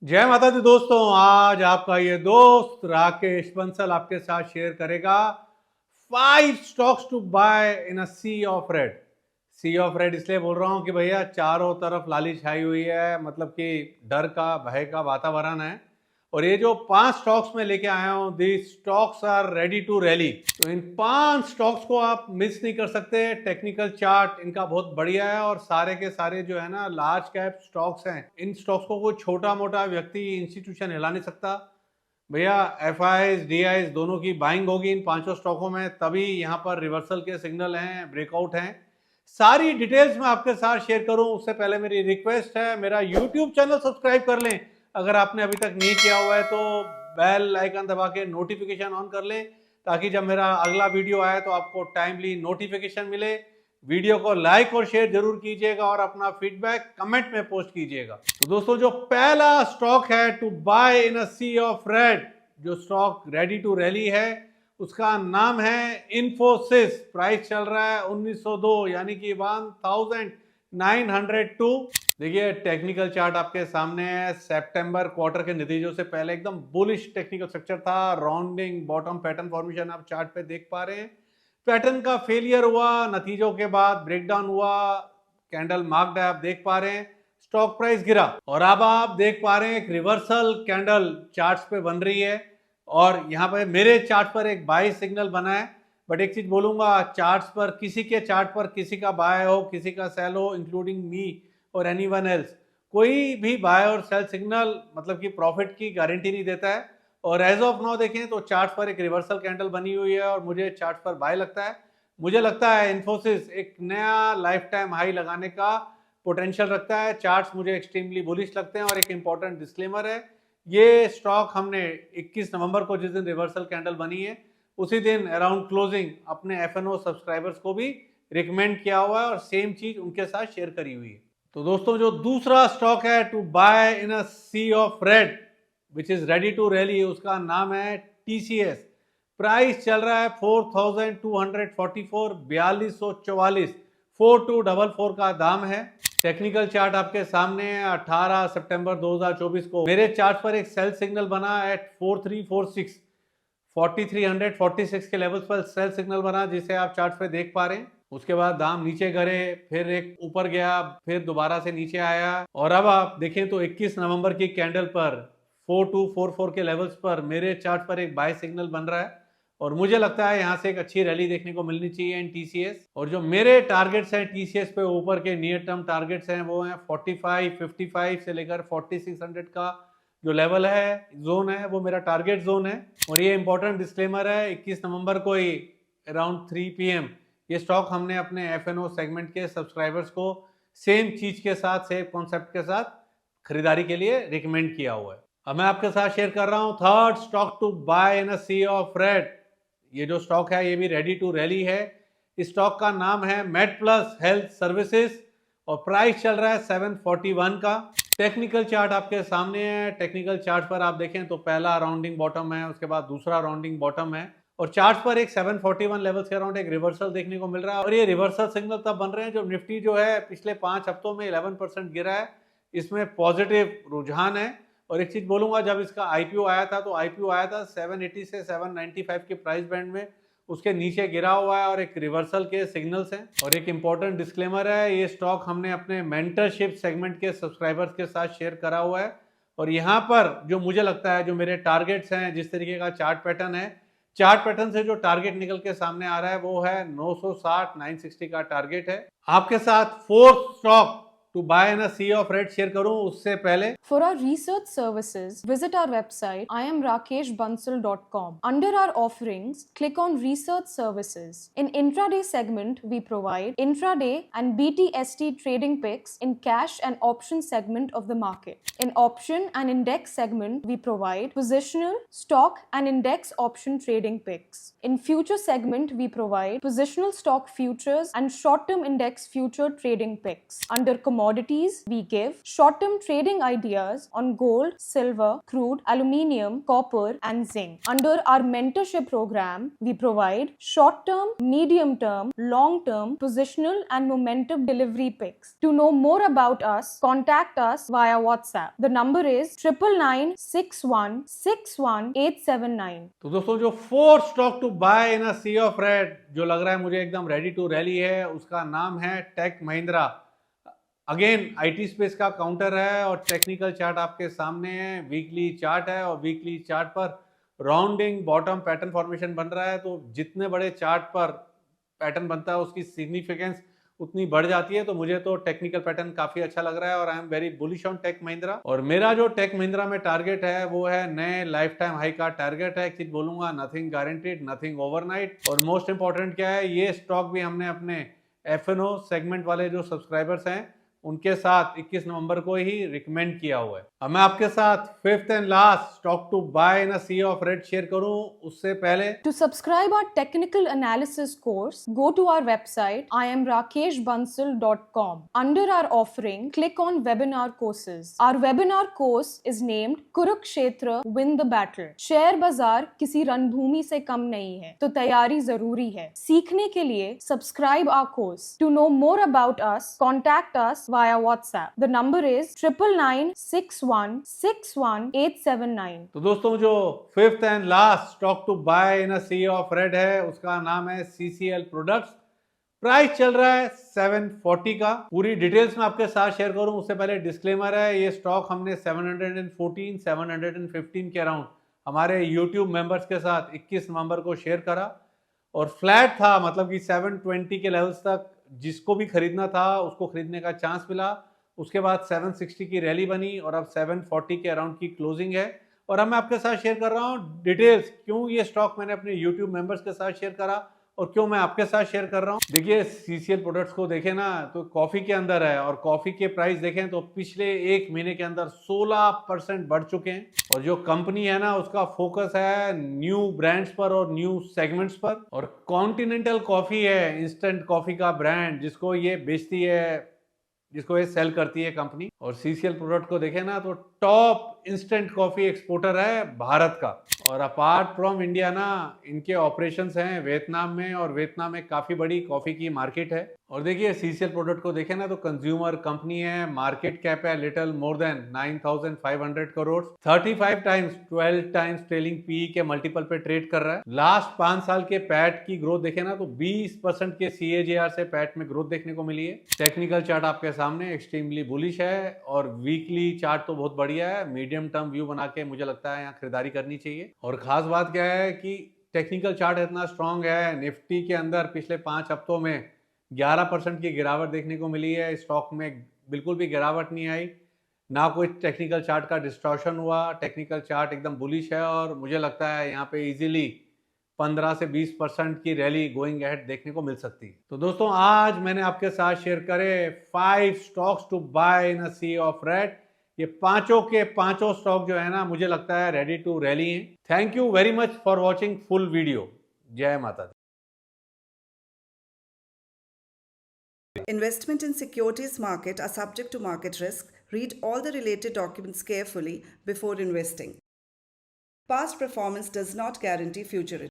जय माता दी दोस्तों। आज आपका ये दोस्त राकेश बंसल आपके साथ शेयर करेगा 5 stocks to buy in a sea of red. Sea of red इसलिए बोल रहा हूं कि भैया चारों तरफ लाली छाई हुई है, मतलब कि डर का भय का वातावरण है। और ये जो 5 स्टॉक्स में लेके आया हूं, the stocks are ready to rally. तो इन 5 स्टॉक्स को आप मिस नहीं कर सकते। टेक्निकल चार्ट इनका बहुत बढ़िया है और सारे के सारे जो है ना लार्ज कैप स्टॉक्स हैं। इन स्टॉक्स को कोई छोटा मोटा व्यक्ति इंस्टीट्यूशन हिला नहीं सकता। भैया एफ आईज डी आईज दोनों की बाइंग होगी इन 5 स्टॉकों में, तभी यहाँ पर रिवर्सल के सिग्नल हैं, ब्रेकआउट हैं। सारी डिटेल्स मैं आपके साथ शेयर करूं उससे पहले मेरी रिक्वेस्ट है, मेरा यूट्यूब चैनल सब्सक्राइब कर लें अगर आपने अभी तक नहीं किया हुआ है तो। बेल आइकन दबा के नोटिफिकेशन ऑन कर लें ताकि जब मेरा अगला वीडियो आए तो आपको टाइमली नोटिफिकेशन मिले। वीडियो को लाइक और शेयर जरूर कीजिएगा और अपना फीडबैक कमेंट में पोस्ट कीजिएगा। तो दोस्तों, जो पहला स्टॉक है to buy in a sea of red, जो स्टॉक रेडी टू रैली है, उसका नाम है इन्फोसिस। प्राइस चल रहा है 1902 यानी कि 1902। देखिए टेक्निकल चार्ट आपके सामने है। सितंबर क्वार्टर के नतीजों से पहले एकदम बुलिश टेक्निकल स्ट्रक्चर था। राउंडिंग बॉटम पैटर्न फॉर्मेशन आप चार्ट पे देख पा रहे हैं। पैटर्न का फेलियर हुआ, नतीजों के बाद ब्रेकडाउन हुआ, कैंडल मार्क्ड है आप देख पा रहे हैं। स्टॉक प्राइस गिरा और अब आप देख पा रहे हैं एक रिवर्सल कैंडल चार्ट्स पे बन रही है। और यहाँ पे मेरे चार्ट पर एक बाय सिग्नल बना है। बट एक चीज बोलूंगा, चार्ट्स पर किसी के चार्ट पर किसी का बाय हो किसी का सेल हो, इंक्लूडिंग मी और एनीवन एल्स, कोई भी बाय और सेल सिग्नल मतलब कि प्रॉफिट की गारंटी नहीं देता है। और एज ऑफ नाउ देखें तो चार्ट पर एक रिवर्सल कैंडल बनी हुई है और मुझे चार्ट पर बाय लगता है। मुझे लगता है इन्फोसिस एक नया लाइफ टाइम हाई लगाने का पोटेंशियल रखता है। चार्ट्स मुझे एक्सट्रीमली बुलिश लगते हैं। और एक इंपॉर्टेंट डिस्क्लेमर है, ये स्टॉक हमने 21 नवंबर को जिस दिन रिवर्सल कैंडल बनी है उसी दिन अराउंड क्लोजिंग अपने एफएनओ सब्सक्राइबर्स को भी रिकमेंड किया हुआ है और सेम चीज उनके साथ शेयर करी हुई है। तो दोस्तों, जो दूसरा स्टॉक है to buy in a sea of red which is ready to rally, उसका नाम है टीसीएस। प्राइस चल रहा है 4244, 4244, 4244 का दाम है। टेक्निकल चार्ट आपके सामने है। 18 सितंबर 2024 को मेरे चार्ट पर एक सेल सिग्नल बना एट 4346, 4346 के लेवल्स पर सेल सिग्नल बना जिसे आप चार्ट पे देख पा रहे हैं। उसके बाद दाम नीचे गिरे, फिर एक ऊपर गया, फिर दोबारा से नीचे आया। और अब आप देखें तो 21 नवंबर की कैंडल पर 4244 के लेवल्स पर मेरे चार्ट पर एक बाय सिग्नल बन रहा है और मुझे लगता है यहां से एक अच्छी रैली देखने को मिलनी चाहिए इन टीसीएस। और जो मेरे टारगेट्स हैं टीसीएस पे ऊपर के नियर टर्म टारगेट्स हैं वो हैं 45, 55 से लेकर 4600 का जो लेवल है, जोन है, वो मेरा टारगेट जोन है। और ये इंपॉर्टेंट डिस्क्लेमर है, 21 नवंबर को ही अराउंड 3 PM ये स्टॉक हमने अपने एफएनओ सेगमेंट के सब्सक्राइबर्स को सेम चीज के साथ, सेम कॉन्सेप्ट के साथ खरीदारी के लिए रिकमेंड किया हुआ है। अब मैं आपके साथ शेयर कर रहा हूं third stock to buy in a sea of red. ये जो स्टॉक है ये भी रेडी टू रैली है। इस स्टॉक का नाम है मेड प्लस हेल्थ सर्विसेज और प्राइस चल रहा है 741 का। टेक्निकल चार्ट आपके सामने है। टेक्निकल चार्ट पर आप देखें तो पहला राउंडिंग बॉटम है, उसके बाद दूसरा राउंडिंग बॉटम है और चार्ट पर एक 741 लेवल्स के अराउंड एक रिवर्सल देखने को मिल रहा है। और ये रिवर्सल सिग्नल तब बन रहे हैं जब निफ्टी जो है पिछले 5 हफ्तों में 11% गिरा है। इसमें पॉजिटिव रुझान है। और एक चीज बोलूंगा, जब इसका आईपीओ आया था तो आईपीओ आया था 780 से 795 के प्राइस बैंड में, उसके नीचे गिरा हुआ है और एक रिवर्सल के सिग्नल्स हैं। और एक इंपॉर्टेंट डिस्क्लेमर है, ये स्टॉक हमने अपने मेंटरशिप सेगमेंट के सब्सक्राइबर्स के साथ शेयर करा हुआ है। और यहाँ पर जो मुझे लगता है, जो मेरे टारगेट्स हैं, जिस तरीके का चार्ट पैटर्न है, चार्ट पैटर्न से जो टारगेट निकल के सामने आ रहा है वो है 960, 960 का टारगेट है। आपके साथ fourth stock to buy in a sea of red share करूं उससे पहले, For our research services, visit our website iamrakeshbansal.com. Under our offerings, click on Research Services. In intraday segment, we provide intraday and BTST trading picks in cash and option segment of the market. In option and index segment, we provide positional, stock and index option trading picks. In future segment, we provide positional stock futures and short-term index future trading picks. Under commodity commodities, we give short-term trading ideas on gold, silver, crude, aluminium, copper, and zinc. Under our mentorship program, we provide short-term, medium-term, long-term, positional, and momentum delivery picks. To know more about us, contact us via WhatsApp. The number is 9961617879. तो दोस्तों जो 4 stock to buy in a sea of red जो लग रहा है मुझे एकदम ready to rally है, उसका नाम है Tech Mahindra. Again IT space का काउंटर है और टेक्निकल चार्ट आपके सामने है, वीकली चार्ट है और वीकली चार्ट पर राउंडिंग बॉटम पैटर्न फॉर्मेशन बन रहा है। तो जितने बड़े चार्ट पर पैटर्न बनता है उसकी सिग्निफिकेंस उतनी बढ़ जाती है। तो मुझे तो टेक्निकल पैटर्न काफी अच्छा लग रहा है और I am very bullish on Tech Mahindra. और मेरा जो टेक महिंद्रा में टारगेट है वो है नए लाइफ टाइम हाई का टारगेट है। एक चीज बोलूंगा, नथिंग गारंटीड, नथिंग ओवरनाइट। और मोस्ट इंपॉर्टेंट क्या है, ये स्टॉक भी हमने अपने एफएनओ सेगमेंट वाले जो सब्सक्राइबर्स हैं उनके साथ 21 नवंबर को ही रिकमेंड किया हुआ है। अब मैं आपके साथ fifth and last stock to buy in a sea of red share करूं उससे पहले To subscribe our technical analysis course, go to our website iamrakeshbansal.com. Under our offering, click on webinar courses. Our webinar course is named Kurukshetra Win the Battle. Share बाजार किसी रणभूमि से कम नहीं है, तो तैयारी जरूरी है। सीखने के लिए subscribe our course. To know more about us, contact us via WhatsApp. The number is 9961617879. तो दोस्तों जो fifth and last stock to buy in a sea of red है उसका नाम है सीसीएल प्रोडक्ट्स। प्राइस चल रहा है 740 का। पूरी डिटेल्स में आपके साथ शेयर करूं उससे पहले डिस्क्लेमर है, ये स्टॉक हमने 714 715 के अराउंड हमारे YouTube मेंबर्स के साथ 21 नवंबर को शेयर करा और फ्लैट था, मतलब कि 720 के लेवल्स तक जिसको भी खरीदना था उसको खरीदने का चांस मिला। उसके बाद 760 की रैली बनी और अब 740 के अराउंड की क्लोजिंग है। और अब मैं आपके साथ शेयर कर रहा हूँ डिटेल्स, क्यों ये स्टॉक मैंने अपने YouTube मेंबर्स के साथ शेयर करा और क्यों मैं आपके साथ शेयर कर रहा हूँ। देखिए सीसीएल प्रोडक्ट्स को देखें ना तो कॉफी के अंदर है और कॉफी के प्राइस देखें तो पिछले एक महीने के अंदर 16% बढ़ चुके हैं। और जो कंपनी है ना उसका फोकस है न्यू ब्रांड्स पर और न्यू सेगमेंट्स पर। और कॉन्टिनेंटल कॉफी है इंस्टेंट कॉफी का ब्रांड जिसको ये बेचती है, जिसको ये सेल करती है कंपनी। और सीसीएल प्रोडक्ट को देखें ना तो टॉप इंस्टेंट कॉफी एक्सपोर्टर है भारत का। और अपार्ट फ्रॉम इंडिया ना इनके ऑपरेशंस हैं वियतनाम में और वियतनाम में काफी बड़ी कॉफी की मार्केट है। और देखिए सीसीएल प्रोडक्ट को देखें ना तो कंज्यूमर कंपनी है, मार्केट कैप है little more than 9,500 crore, 35 times 12 times trailing P के मल्टीपल पे ट्रेड कर रहा है। लास्ट 5 साल के पैट की ग्रोथ देखें ना तो 20% के CAGR से पैट में ग्रोथ देखने को मिली है। टेक्निकल चार्ट आपके सामने एक्सट्रीमली बुलिश है और वीकली चार्ट तो बहुत बढ़िया है। मीडियम टर्म व्यू बना के मुझे लगता है यहाँ खरीदारी करनी चाहिए। और खास बात क्या है कि टेक्निकल चार्ट इतना स्ट्रांग है, निफ्टी के अंदर पिछले 5 हफ्तों में 11% की गिरावट देखने को मिली है। स्टॉक में बिल्कुल भी गिरावट नहीं आई, ना कोई टेक्निकल चार्ट का डिस्टॉर्शन हुआ। टेक्निकल चार्ट एकदम बुलिश है और मुझे लगता है यहाँ पे इजीली 15 से 20% की रैली गोइंग अहेड देखने को मिल सकती है। तो दोस्तों आज मैंने आपके साथ शेयर करे 5 stocks to buy in a sea of red. ये पांचों के पांचों स्टॉक जो है ना मुझे लगता है रेडी टू रैली हैं। Thank you very much for watching full video. जय माता दी। Investment in securities market are subject to market risk. Read all the related documents carefully before investing. Past performance does not guarantee future returns.